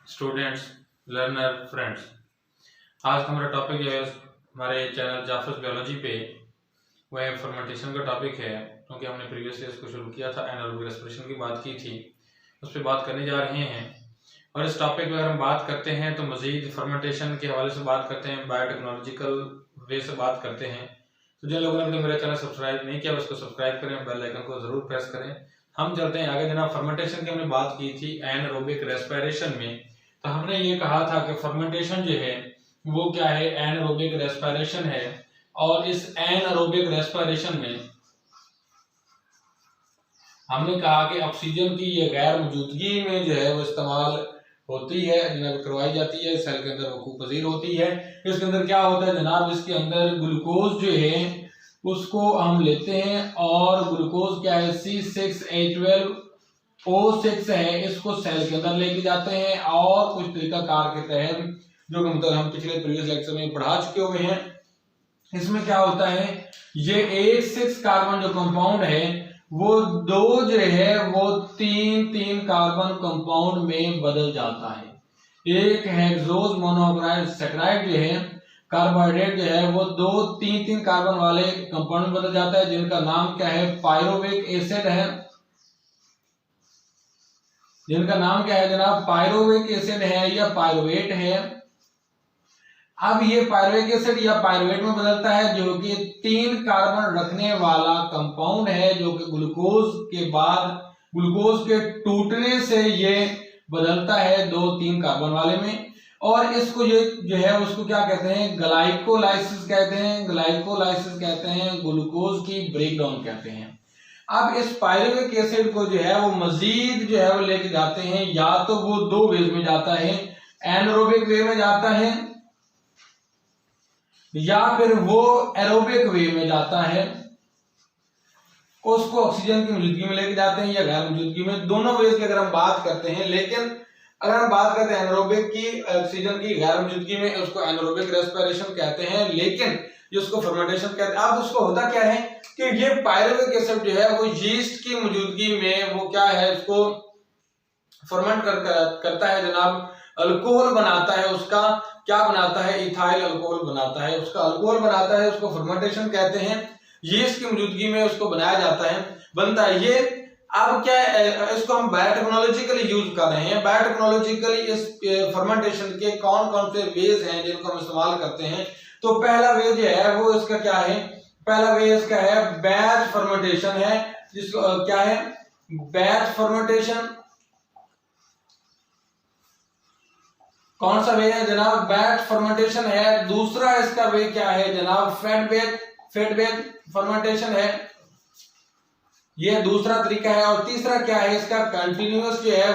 Students, learner, friends. आज का हमारा टॉपिक जो है हमारे चैनल जाफर बायोलॉजी पे वह फर्मेंटेशन का टॉपिक है। क्योंकि हमने प्रीवियसली इसको शुरू किया था, एनारोबिक रेस्पिरेशन की बात की थी, उस पर बात करने जा रहे हैं। और इस टॉपिक पर अगर हम बात करते हैं तो मजीद फर्मेंटेशन के हवाले से बात करते हैं, बायोटेक्नोलॉजिकल वे से बात करते हैं। तो जिन लोगों ने मेरा चैनल सब्सक्राइब नहीं किया उसको सब्सक्राइब करें, बेल आइकन को जरूर प्रेस करें। हम चलते हैं आगे। जनाब, फर्मेंटेशन की हमने बात की थी एनारोबिक रेस्पिरेशन में, तो हमने ये कहा था कि फर्मेंटेशन जो है वो क्या है, एनारोबिक रेस्पिरेशन है। और इस एनारोबिक रेस्पिरेशन में हमने कहा कि ऑक्सीजन की ये गैर मौजूदगी में जो है वो इस्तेमाल होती है, जनाब करवाई जाती है, सेल के अंदर वकूफ पजीर होती है। इसके अंदर क्या होता है जनाब, इसके अंदर ग्लूकोज जो है उसको हम लेते हैं, और ग्लूकोज क्या है C6H12O6 है, इसको सेल के अंदर लेके जाते हैं। और कुछ तरीकाकार के तहत जो कि मतलब हम पिछले प्रीवियस लेक्चर में पढ़ा चुके हुए हैं, इसमें क्या होता है, ये 6 कार्बन जो कंपाउंड है वो 2 जो है वो 3 कार्बन कंपाउंड में बदल जाता है। एक हेक्सोज मोनोऑक्साइड सैकराइड जो है कार्बोहाइड्रेट जो है वो 2-3 कार्बन वाले कंपाउंड में बदल जाता है, जिनका नाम क्या है, पायरोविक एसिड है। जिनका नाम क्या है जनाब, पायरोविक एसिड है या पायरुवेट है। अब ये पायरुविक एसिड या पायरुवेट में बदलता है, जो कि 3 कार्बन रखने वाला कंपाउंड है, जो कि ग्लूकोज के बाद ग्लूकोज के टूटने से ये बदलता है 2-3 कार्बन वाले में। और इसको ये जो है उसको क्या कहते हैं, ग्लाइकोलाइसिस कहते हैं। ग्लाइकोलाइसिस कहते हैं, ग्लूकोज की ब्रेकडाउन कहते हैं। अब इस पायरुविक एसिड को जो है वो मजीद जो है वो लेके जाते हैं, या तो वो 2 वेज में जाता है, एनारोबिक वे में जाता है, या फिर वो एरोबिक वे में जाता है। उसको ऑक्सीजन की मौजूदगी में लेके जाते हैं या गैर मौजूदगी में, दोनों वेज की अगर हम बात करते हैं। लेकिन अगर हम बात करते हैं एनारोबिक की, ऑक्सीजन की गैर मौजूदगी में, उसको एनारोबिक रेस्पिरेशन कहते हैं। लेकिन जिसको फर्मेंटेशन कहते हैं, अब उसको होता क्या है कि ये पायरुविक एसिड जो है वो यीस्ट की मौजूदगी में वो क्या है, इसको फर्मेंट करता है जनाब, अल्कोहल बनाता है। उसका क्या बनाता है, इथाइल अल्कोहल बनाता है, उसका अल्कोहल बनाता है, उसको फर्मेंटेशन कहते हैं। यीस्ट की मौजूदगी में उसको बनाया जाता है, बनता है ये। अब क्या है, इसको हम बायोटेक्नोलॉजिकली यूज कर रहे हैं। बायोटेक्नोलॉजिकली इस फर्मेंटेशन के कौन कौन से वेज हैं जिनको हम इस्तेमाल करते हैं। तो पहला वे जो है वो इसका क्या है, पहला वे इसका है बैच फर्मेंटेशन है, जिसको क्या है, बैच फर्मेंटेशन। कौन सा वे है जनाब, बैच फर्मेंटेशन है। दूसरा इसका वे क्या है जनाब, फेड बेच फर्मेंटेशन है, यह दूसरा तरीका है। और तीसरा क्या है इसका, कंटिन्यूअस जो है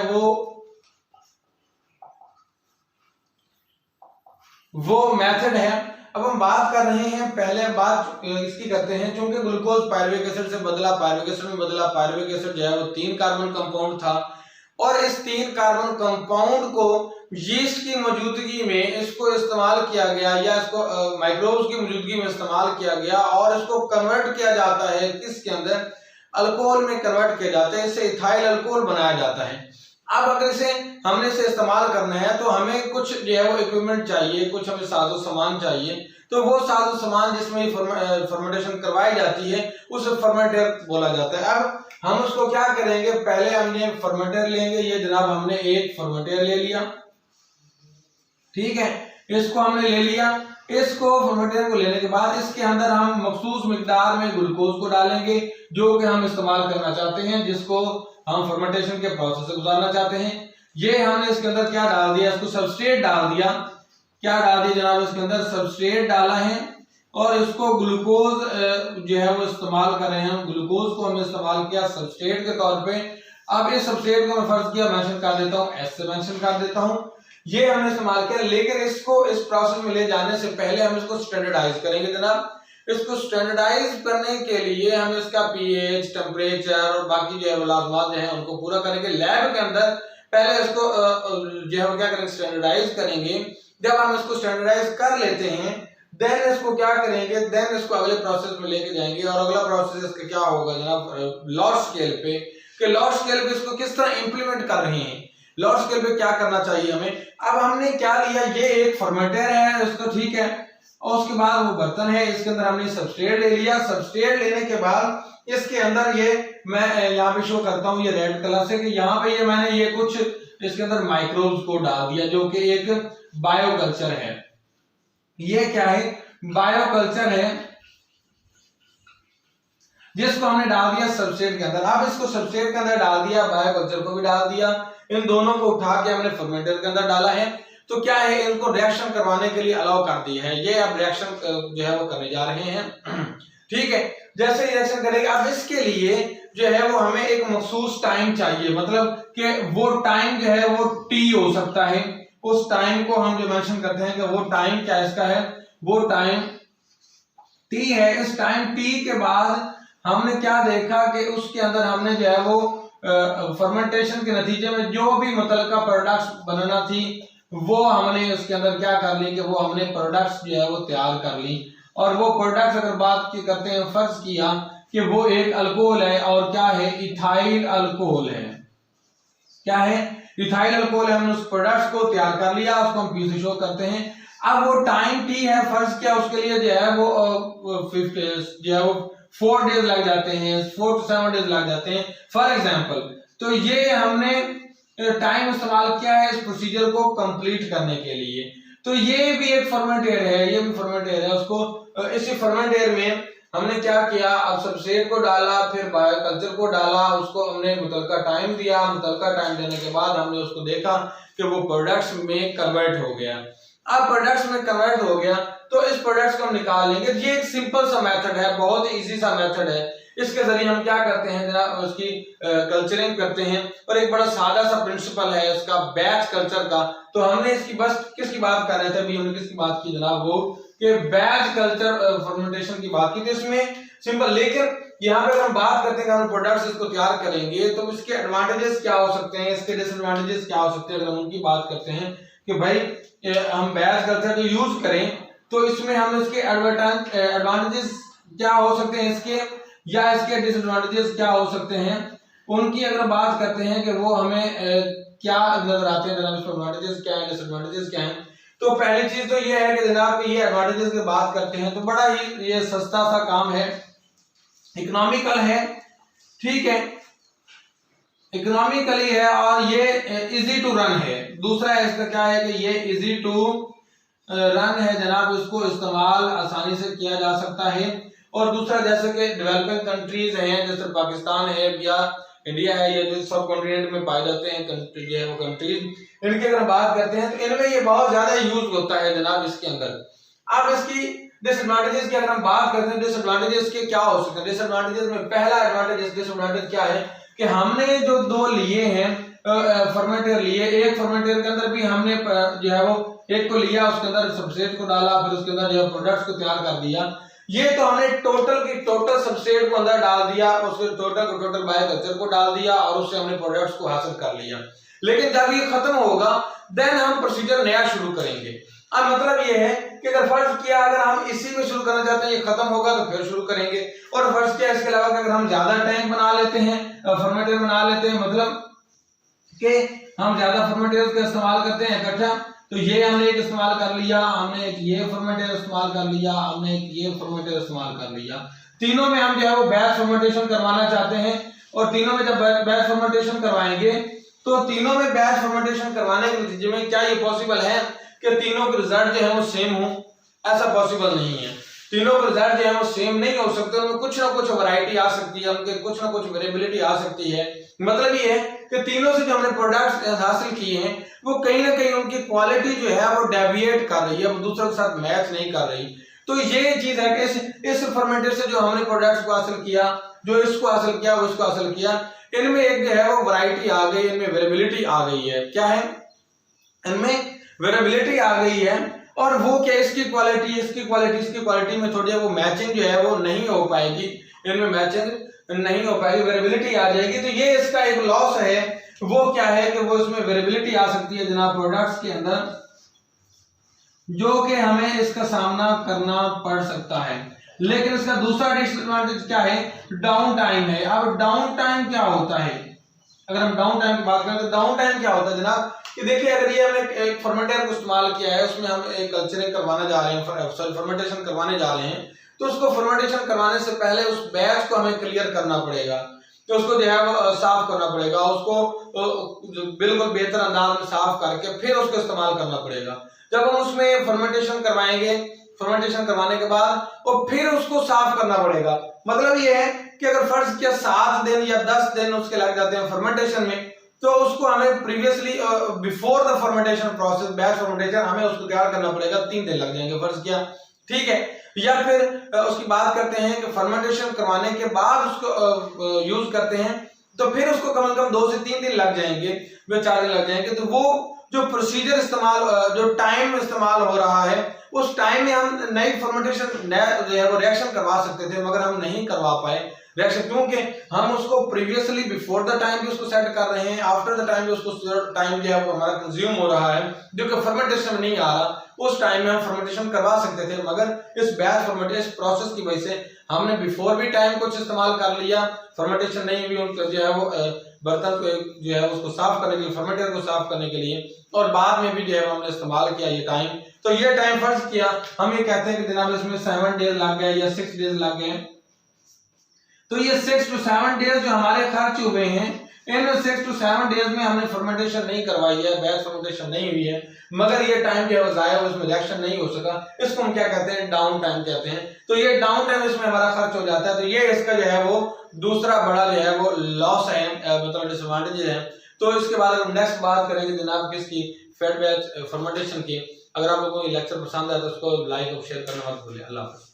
वो मेथड है। अब हम बात कर रहे हैं, पहले बात इसकी करते हैं, क्योंकि ग्लूकोज पायरुविक एसिड से बदला, पायरुविक एसिड में बदला। पायरुविक एसिड जो है वो 3 कार्बन कंपाउंड था, और इस 3 कार्बन कंपाउंड को यीस्ट की मौजूदगी में इसको इस्तेमाल किया गया, या इसको माइक्रोब्स की मौजूदगी में इस्तेमाल किया गया, और इसको कन्वर्ट किया जाता है किसके अंदर, अल्कोहल में कन्वर्ट किया जाता है। इससे इथाइल अल्कोहल बनाया जाता है। अब अगर हमने इसे इस्तेमाल करना है तो हमें कुछ जो है वो इक्विपमेंट चाहिए, कुछ हमें साजो सामान चाहिए। तो वो साजो सामान जिसमें फर्मेंटेशन करवाई जाती है उसे फर्मेंटर बोला जाता है। अब हम उसको क्या करेंगे, पहले हमने फर्मेंटर लेंगे। ये जनाब हमने एक फर्मेंटर ले लिया, ठीक है, इसको हमने ले लिया। इसको फर्मेंटर को लेने के बाद इसके अंदर हम मखसूस मिकदार में ग्लूकोज को डालेंगे, जो कि हम इस्तेमाल करना चाहते हैं, जिसको हम फर्मेंटेशन के प्रोसेस से गुजारना चाहते हैं। ये हमने इसके अंदर क्या डाल दिया, इसको सबस्ट्रेट डाल दिया। क्या डाल दिया जनाब, इसके अंदर सबस्ट्रेट डाला है, और इसको ग्लूकोज जो है वो इस्तेमाल कर रहे हैं। ग्लूकोज को हमने इस्तेमाल किया सबस्ट्रेट के तौर पे। अब इस सबस्ट्रेट को मैं फर्ज किया मेंशन कर देता हूँ, एस से मेंशन कर देता हूँ, ये हमने इस्तेमाल किया। लेकिन इसको इस प्रोसेस में ले जाने से पहले हम इसको स्टैंडर्डाइज करेंगे जनाब। इसको स्टैंडर्डाइज करने के लिए हम इसका पीएच, टेम्परेचर और बाकी जो है लाजमात जो है उनको पूरा करेंगे लैब के अंदर। पहले इसको जो है क्या करेंगे, स्टैंडर्डाइज करेंगे। जब हम इसको स्टैंडर्डाइज कर लेते हैं, देन इसको क्या करेंगे, देन इसको अगले प्रोसेस में लेके जाएंगे। और अगला प्रोसेस इसका क्या होगा जनाब, लार्ज स्केल पे, कि लार्ज स्केल पे इसको किस तरह इंप्लीमेंट कर रहे हैं। लार्ज स्केल पे क्या करना चाहिए हमें। अब हमने क्या लिया, ये एक फर्मेंटर है इसको, ठीक है, और उसके बाद वो बर्तन है, इसके अंदर हमने सबस्ट्रेट ले लिया। सबस्ट्रेट लेने के बाद इसके अंदर ये मैं यहाँ पे शो करता हूँ, ये रेड कलर से, कि यहाँ पे ये मैंने ये कुछ इसके अंदर माइक्रोब्स को डाल दिया जो कि एक बायोकल्चर है। ये क्या है, बायोकल्चर है, जिसको हमने डाल दिया सबस्ट्रेट के अंदर। अब इसको सबस्ट्रेट के अंदर डाल दिया, बायोकल्चर को भी डाल दिया, इन दोनों को उठा के हमने फर्मेंटर के अंदर डाला है। तो क्या है, इनको रिएक्शन करवाने के लिए अलाउ कर दिया है। ये अब रिएक्शन जो है वो करने जा रहे हैं, ठीक है। जैसे रिएक्शन करेंगे, अब इसके लिए जो है वो हमें एक मखसूस टाइम चाहिए, मतलब कि वो टाइम जो है वो टी हो सकता है। उस टाइम को हम जो मेंशन करते हैं कि वो टाइम क्या इसका है, वो टाइम टी है। इस टाइम टी के बाद हमने क्या देखा कि उसके अंदर हमने जो है वो फर्मेंटेशन के नतीजे में जो भी मुतलका प्रोडक्ट्स बनना थी वो हमने उसके अंदर क्या कर ली कि वो हमने प्रोडक्ट्स जो है वो तैयार कर ली। और वो प्रोडक्ट्स अगर बात की करते हैं, फर्ज किया कि वो एक अल्कोहल है, और क्या है, इथाइल अल्कोहल है। क्या है, इथाइल अल्कोहल है। हमने उस प्रोडक्ट्स को तैयार कर लिया, उसको हम पी से शो करते हैं। अब वो टाइम टी है, फर्ज किया उसके लिए जो है वो 4 डेज लग जाते हैं, 4 to 7 डेज लग जाते हैं फॉर एग्जांपल। तो ये हमने टाइम इस्तेमाल किया है इस प्रोसीजर को कंप्लीट करने के लिए। तो ये भी एक फर्मेंट एयर है, ये भी फर्मेंट एयर है। उसको इसी फर्मेंट एयर में हमने क्या किया, अब सबस्ट्रेट को डाला, फिर बायोकल्चर को डाला, उसको हमने मुतलका टाइम दिया। मुतलका टाइम देने के बाद हमने उसको देखा कि वो प्रोडक्ट्स में कन्वर्ट हो गया। अब प्रोडक्ट्स में कन्वर्ट हो गया तो इस प्रोडक्ट्स को हम निकाल लेंगे। ये एक सिंपल सा मेथड है, बहुत इजी सा मेथड है। इसके जरिए हम क्या करते हैं जनाब, उसकी कल्चरिंग करते हैं। और एक बड़ा सादा सा प्रिंसिपल है इसका, बैच कल्चर का। तो हमने इसकी बस किसकी बात कर रहे थे अभी, हमने किसकी बात की जनाब, वो कि बैच कल्चर फर्मेंटेशन की बात की। तो इसमें सिंपल, लेकिन यहाँ पे अगर हम बात करते हैं कि हम प्रोडक्ट्स इसको तैयार करेंगे तो इसके एडवांटेजेस क्या हो सकते हैं, इसके डिसएडवांटेजेस क्या हो सकते हैं। अगर हम उनकी बात करते हैं कि भाई हम बैच कल्चर जो यूज करें तो इसमें हम इसके एडवांटेजेस क्या हो सकते हैं इसके, या इसके डिसएडवांटेजेस क्या हो सकते हैं, उनकी अगर बात करते हैं कि वो हमें क्या नजर आते हैं जनाब, एडवांटेजेस क्या है, डिसएडवांटेजेस क्या है। तो पहली चीज तो ये है कि जनाब ये एडवांटेजेस की बात करते हैं तो बड़ा ही ये सस्ता सा काम है, इकोनॉमिकल है, ठीक है, इकोनॉमिकली है, और ये इजी टू रन है। दूसरा इसका क्या है कि ये इजी टू रन है जनाब, इसको इस्तेमाल आसानी से किया जा सकता है। और दूसरा जैसे कि डेवलपिंग कंट्रीज हैं, जैसे पाकिस्तान है या इंडिया है, ये जो सब कॉन्टिनेंट में पाए जाते हैं कंट्री है वो कंट्रीज, इनकी अगर बात करते हैं तो इनमें ये बहुत ज्यादा यूज होता है जनाब इसके अंदर। अब इसकी डिसएडवांटेजेस की अगर हम बात करते हैं, डिसएडवांटेजेस के क्या हो सकते हैं। डिसएडवांटेजेस में पहला डिसएडवांटेज क्या है कि हमने जो 2 लिए हैं फर्मेंटर लिए, एक फर्मेंटर के अंदर भी हमने जो है वो एक को लिया, उसके अंदर सबस्ट्रेट को डाला, फिर उसके अंदर जो प्रोडक्ट्स को तैयार कर दिया। ये तो हमने टोटल सबस्ट्रेट को अंदर डाल दिया, उसके टोटल बायोकल्चर को डाल दिया, और उससे हमने प्रोडक्ट्स को हासिल कर लिया। लेकिन जब ये खत्म होगा देन हम प्रोसीजर नया शुरू करेंगे। अब मतलब ये है कि अगर फर्ज किया अगर हम इसी में शुरू करना चाहते हैं, ये खत्म होगा तो फिर शुरू करेंगे। और फर्ज किया इसके अलावा अगर हम ज्यादा टैंक बना लेते हैं, फर्मेंटर बना लेते हैं, मतलब कि हम ज्यादा फर्मेंटर्स का इस्तेमाल करते हैं इकट्ठा, तो ये हमने एक इस्तेमाल कर लिया, हमने एक ये फर्मेंटर इस्तेमाल कर लिया, हमने एक ये फर्मेंटर इस्तेमाल कर लिया। तीनों में हम जो है वो बैच फर्मेंटेशन करवाना चाहते हैं, और तीनों में जब बैच फर्मेंटेशन करवाएंगे तो तीनों में बैच फर्मेंटेशन करवाने के नतीजे में क्या ये पॉसिबल है कि तीनों के रिजल्ट जो है वो सेम हो? ऐसा पॉसिबल नहीं है। तीनों के रिजल्ट जो है वो सेम नहीं हो सकते, उनमें कुछ ना कुछ वैरायटी आ सकती है, उनके कुछ ना कुछ वेरिएबिलिटी आ सकती है। मतलब ये है कि तीनों से जो हमने प्रोडक्ट्स हासिल किए हैं वो कहीं ना कहीं उनकी क्वालिटी जो है वो डेविएट कर रही है, वो दूसरों के साथ मैच नहीं कर रही। तो ये चीज है कि इस फर्मेंटर से जो हमने प्रोडक्ट्स को हासिल किया, जो इसको हासिल किया वो इसको हासिल किया, इनमें एक जो है वो वैरायटी आ गई, इनमें वेरिएबिलिटी आ गई है। क्या है? इनमें वेरिएबिलिटी आ गई है। और वो क्या, इसकी क्वालिटी इसकी क्वालिटी में थोड़ी वो मैचिंग जो है वो नहीं हो पाएगी, इनमें मैचिंग नहीं हो पाएगी, वेरिएबिलिटी आ जाएगी। तो ये इसका एक लॉस है। वो क्या है कि वो इसमें वेरिएबिलिटी आ सकती है जनाब प्रोडक्ट्स के अंदर, जो कि हमें इसका सामना करना पड़ सकता है। लेकिन इसका दूसरा डिसएडवांटेज क्या है? डाउन टाइम है। अब डाउन टाइम क्या होता है? अगर हम डाउन टाइम की बात करें तो डाउन टाइम क्या होता है जनाब कि देखिए अगर ये हमने एक फर्मेंटर को इस्तेमाल किया है, उसमें हम एक कल्चरिंग करवाने जा रहे हैं, फर्मेंटेशन करवाने जा रहे हैं, तो उसको फर्मेंटेशन करवाने से पहले उस बैच को हमें क्लियर करना पड़ेगा, तो उसको जो है वो साफ करना पड़ेगा, उसको बिल्कुल बेहतर अंदाज में साफ करके फिर उसको इस्तेमाल करना पड़ेगा। जब हम उसमें फर्मेंटेशन करवाएंगे, फर्मेंटेशन करवाने के बाद और फिर उसको साफ करना पड़ेगा। मतलब ये है कि अगर फर्ज किया 7 दिन या 10 दिन उसके लग जाते हैं फर्मेंटेशन में, तो उसको हमें previously before the fermentation process, batch fermentation, हमें उसको तैयार करना पड़ेगा, 3 दिन लग जाएंगे फर्ज किया, ठीक है। या फिर उसकी बात करते हैं कि फर्मेंटेशन करवाने के बाद उसको यूज करते हैं, तो फिर उसको कम से कम 2 से 3 दिन लग जाएंगे, वे 4 दिन लग जाएंगे। तो वो जो प्रोसीजर इस्तेमाल, जो टाइम इस्तेमाल हो रहा है, उस टाइम में हम नई फर्मेंटेशन जो है वो रिएक्शन करवा सकते थे, मगर हम नहीं करवा पाए रिएक्शन, क्योंकि हम उसको प्रीवियसली बिफोर द टाइम भी उसको सेट कर रहे हैं, आफ्टर द टाइम भी उसको टाइम जो है वो हमारा कंज्यूम हो रहा है, जो कि फर्मेंटेशन में नहीं आ रहा। उस टाइम में हम फर्मेंटेशन करवा सकते थे, मगर इस बैच फर्मेंटेशन प्रोसेस की वजह से हमने बिफोर भी टाइम कुछ इस्तेमाल कर लिया, फर्मेंटेशन नहीं हुई, उनको जो है वो बर्तन को जो है उसको साफ करने के लिए, फर्मेंटर को साफ करने के लिए, और बाद में भी जो है हमने इस्तेमाल किया ये टाइम। तो ये टाइम फर्ज किया, हम ये कहते हैं कि जनाब इसमें 7 डेज लग गए या 6 डेज लग गए, तो ये 6 to 7 डेज जो हमारे खर्च हुए हैं, इन 6 to 7 डेज में हमने फर्मेंटेशन नहीं करवाई है, बैच फर्मेंटेशन नहीं हुई है, मगर ये टाइम जो है जाया, उसमें रिएक्शन नहीं हो सका, इसको हम क्या कहते हैं, डाउन टाइम कहते हैं। तो ये डाउन टाइम इसमें हमारा खर्च हो जाता है। तो ये इसका जो है वो दूसरा बड़ा जो है वो लॉस है, मतलब डिसएडवांटेज है। तो इसके बाद अगर नेक्स्ट बात करेंगे जनाब किसकी, फेड बैच फर्मेंटेशन की। अगर आप लोगों को ये लेक्चर पसंद आए तो उसको लाइक और शेयर करना मत भूलिए। अल्लाह हाफ़िज़।